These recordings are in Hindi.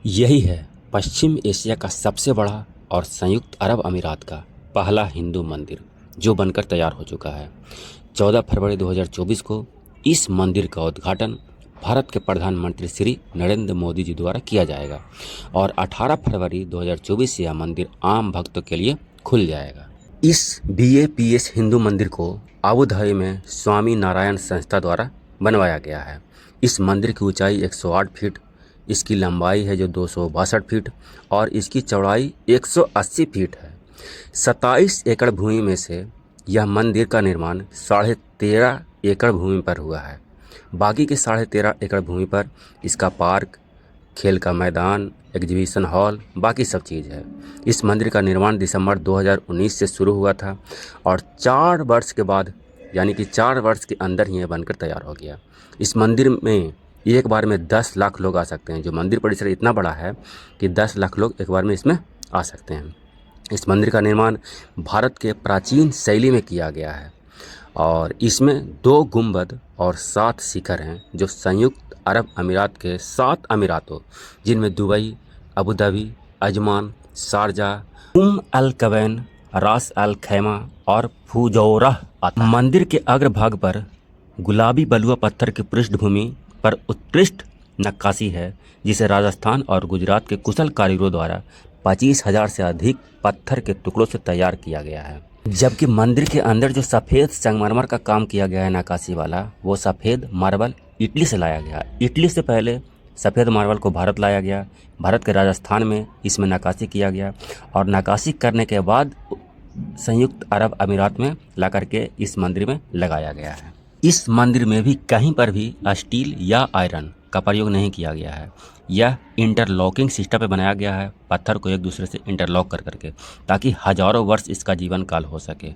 यही है पश्चिम एशिया का सबसे बड़ा और संयुक्त अरब अमीरात का पहला हिंदू मंदिर जो बनकर तैयार हो चुका है। 14 फरवरी 2024 को इस मंदिर का उद्घाटन भारत के प्रधानमंत्री श्री नरेंद्र मोदी जी द्वारा किया जाएगा और 18 फरवरी 2024 से यह मंदिर आम भक्तों के लिए खुल जाएगा। इस BAPS हिंदू मंदिर को अबू धाबी में स्वामी नारायण संस्था द्वारा बनवाया गया है। इस मंदिर की ऊंचाई 108 फीट, इसकी लंबाई है जो 262 फीट और इसकी चौड़ाई 180 फीट है। 27 एकड़ भूमि में से यह मंदिर का निर्माण 13.5 एकड़ भूमि पर हुआ है। बाकी के 13.5 एकड़ भूमि पर इसका पार्क, खेल का मैदान, एग्जीबिशन हॉल, बाकी सब चीज़ है। इस मंदिर का निर्माण दिसंबर 2019 से शुरू हुआ था और 4 वर्ष के बाद यानी कि 4 वर्ष के अंदर ही यह बनकर तैयार हो गया। इस मंदिर में एक बार में 10 लाख लोग आ सकते हैं। जो मंदिर परिसर इतना बड़ा है कि 10 लाख लोग एक बार में इसमें आ सकते हैं। इस मंदिर का निर्माण भारत के प्राचीन शैली में किया गया है और इसमें 2 गुंबद और 7 शिखर हैं जो संयुक्त अरब अमीरात के 7 अमीरातों जिनमें Dubai, Abu Dhabi, Ajman, Sharjah, Al Quwain, Ras Al खैमा और फुजौरह आता है। मंदिर के अग्रभाग पर गुलाबी बलुआ पत्थर की पृष्ठभूमि पर उत्कृष्ट नक्काशी है जिसे राजस्थान और गुजरात के कुशल कारीगरों द्वारा 25,000 से अधिक पत्थर के टुकड़ों से तैयार किया गया है। जबकि मंदिर के अंदर जो सफ़ेद संगमरमर का काम किया गया है नक्काशी वाला, वो सफ़ेद मार्बल इटली से लाया गया। इटली से पहले सफ़ेद मार्बल को भारत लाया गया, भारत के राजस्थान में इसमें नक्काशी किया गया और नक्काशी करने के बाद संयुक्त अरब अमीरात में ला करके इस मंदिर में लगाया गया है। इस मंदिर में भी कहीं पर भी स्टील या आयरन का प्रयोग नहीं किया गया है। यह इंटरलॉकिंग सिस्टम पे बनाया गया है, पत्थर को एक दूसरे से इंटरलॉक कर करके, ताकि हजारों वर्ष इसका जीवन काल हो सके।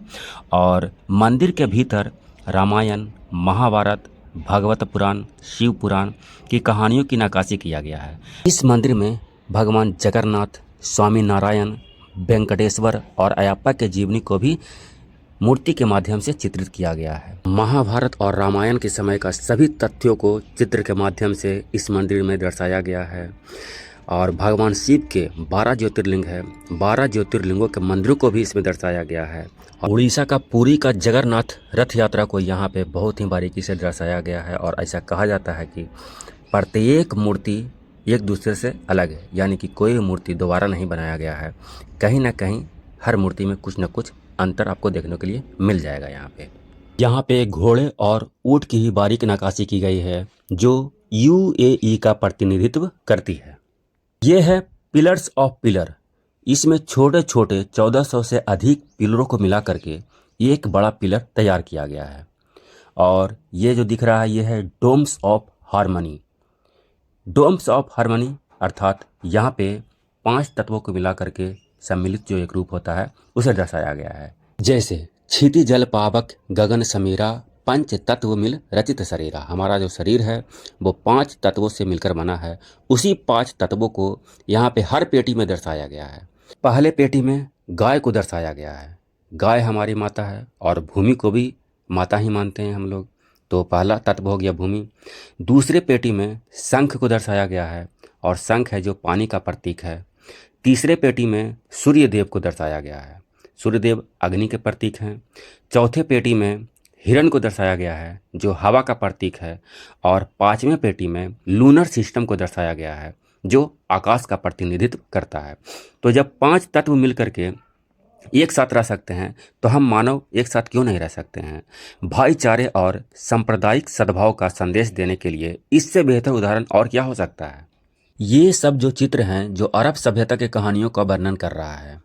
और मंदिर के भीतर रामायण, महाभारत, भागवत पुराण, शिव पुराण की कहानियों की नक्काशी किया गया है। इस मंदिर में भगवान जगन्नाथ, स्वामी नारायण, वेंकटेश्वर और अयप्पा के जीवनी को भी मूर्ति के माध्यम से चित्रित किया गया है। महाभारत और रामायण के समय का सभी तथ्यों को चित्र के माध्यम से इस मंदिर में दर्शाया गया है। और भगवान शिव के 12 ज्योतिर्लिंग है, 12 ज्योतिर्लिंगों के मंदिरों को भी इसमें दर्शाया गया है। उड़ीसा का पुरी का जगन्नाथ रथ यात्रा को यहाँ पे बहुत ही बारीकी से दर्शाया गया है और ऐसा कहा जाता है कि प्रत्येक मूर्ति एक दूसरे से अलग है, यानी कि कोई मूर्ति दोबारा नहीं बनाया गया है। कहीं ना कहीं हर मूर्ति में कुछ न कुछ अंतर आपको देखने के लिए मिल जाएगा। यहाँ पे घोड़े और ऊंट की ही बारीक नक्काशी की गई है जो UAE का प्रतिनिधित्व करती है। ये है पिलर्स ऑफ पिलर। इसमें छोटे छोटे 1400 से अधिक पिलरों को मिला करके एक बड़ा पिलर तैयार किया गया है। और ये जो दिख रहा है ये है domes of harmony. Domes of harmony अर्थात यहाँ पे 5 तत्वों को मिला करके सम्मिलित जो एक रूप होता है उसे दर्शाया गया है। जैसे क्षिति जल पावक गगन समीरा पंच तत्व मिल रचित शरीरा। हमारा जो शरीर है वो 5 तत्वों से मिलकर बना है। उसी 5 तत्वों को यहाँ पे हर पेटी में दर्शाया गया है। पहले पेटी में गाय को दर्शाया गया है। गाय हमारी माता है और भूमि को भी माता ही मानते हैं हम लोग, तो पहला तत्व हो गया भूमि। दूसरे पेटी में शंख को दर्शाया गया है और शंख है जो पानी का प्रतीक है। तीसरे पेटी में सूर्य देव को दर्शाया गया है, सूर्यदेव अग्नि के प्रतीक हैं। चौथे पेटी में हिरण को दर्शाया गया है जो हवा का प्रतीक है और 5वें पेटी में लूनर सिस्टम को दर्शाया गया है जो आकाश का प्रतिनिधित्व करता है। तो जब 5 तत्व मिल करके एक साथ रह सकते हैं तो हम मानव एक साथ क्यों नहीं रह सकते हैं। भाईचारे और सांप्रदायिक सद्भाव का संदेश देने के लिए इससे बेहतर उदाहरण और क्या हो सकता है। ये सब जो चित्र हैं जो अरब सभ्यता के कहानियों का वर्णन कर रहा है।